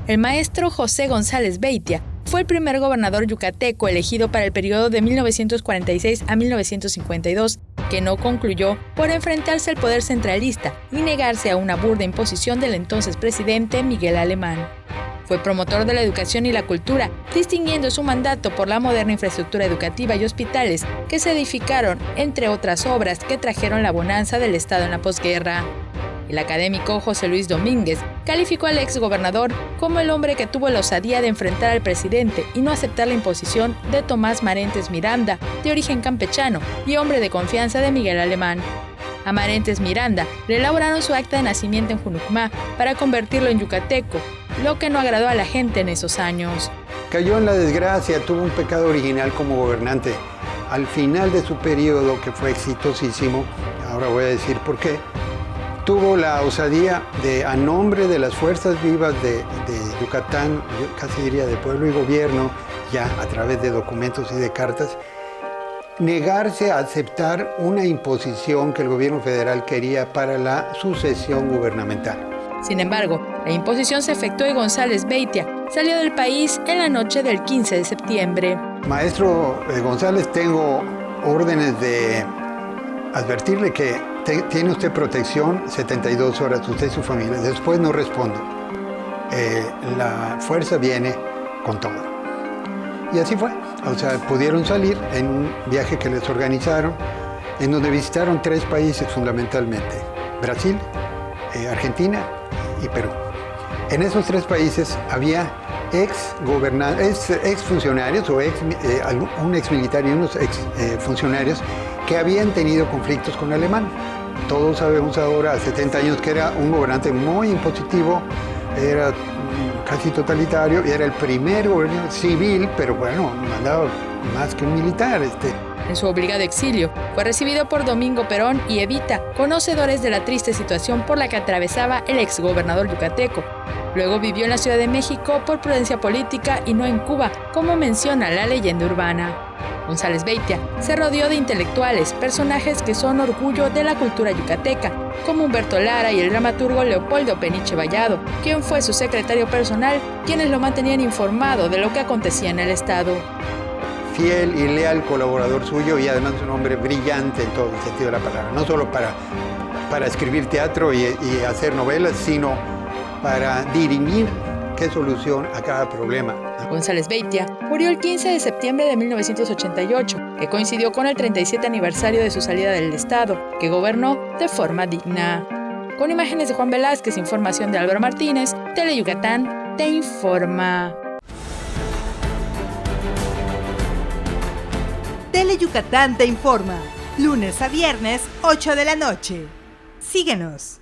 El maestro José González Beitia fue el primer gobernador yucateco elegido para el periodo de 1946 a 1952, que no concluyó por enfrentarse al poder centralista y negarse a una burda imposición del entonces presidente Miguel Alemán. Fue promotor de la educación y la cultura, distinguiendo su mandato por la moderna infraestructura educativa y hospitales que se edificaron, entre otras obras que trajeron la bonanza del Estado en la posguerra. El académico José Luis Domínguez calificó al exgobernador como el hombre que tuvo la osadía de enfrentar al presidente y no aceptar la imposición de Tomás Marentes Miranda, de origen campechano y hombre de confianza de Miguel Alemán. A Marentes Miranda le elaboraron su acta de nacimiento en Junucmá para convertirlo en yucateco, lo que no agradó a la gente en esos años. Cayó en la desgracia, tuvo un pecado original como gobernante. Al final de su periodo, que fue exitosísimo, ahora voy a decir por qué, tuvo la osadía de, a nombre de las fuerzas vivas de Yucatán, yo casi diría de pueblo y gobierno, ya a través de documentos y de cartas, negarse a aceptar una imposición que el gobierno federal quería para la sucesión gubernamental. Sin embargo, la imposición se efectuó y González Beitia salió del país en la noche del 15 de septiembre. Maestro González, tengo órdenes de advertirle que tiene usted protección 72 horas, usted y su familia. Después no respondo. La fuerza viene con todo. Y así fue. O sea, pudieron salir en un viaje que les organizaron, en donde visitaron 3 países fundamentalmente: Brasil, Argentina y Perú. En esos 3 países había exfuncionarios o un exmilitar y unos exfuncionarios que habían tenido conflictos con Alemán. Todos sabemos ahora, a 70 años, que era un gobernante muy impositivo, era casi totalitario y era el primer gobernador civil, pero bueno, mandaba más que un militar. En su obligado exilio, fue recibido por Domingo Perón y Evita, conocedores de la triste situación por la que atravesaba el exgobernador yucateco. Luego vivió en la Ciudad de México por prudencia política y no en Cuba, como menciona la leyenda urbana. González Beitia se rodeó de intelectuales, personajes que son orgullo de la cultura yucateca, como Humberto Lara y el dramaturgo Leopoldo Peniche Vallado, quien fue su secretario personal, quienes lo mantenían informado de lo que acontecía en el estado. Fiel y leal colaborador suyo y además un hombre brillante en todo el sentido de la palabra, no solo para escribir teatro y hacer novelas, sino para dirimir qué solución a cada problema. González Beitia murió el 15 de septiembre de 1988, que coincidió con el 37 aniversario de su salida del estado, que gobernó de forma digna. Con imágenes de Juan Velázquez, información de Álvaro Martínez, Teleyucatán te informa. Teleyucatán te informa, lunes a viernes, 8 de la noche. Síguenos.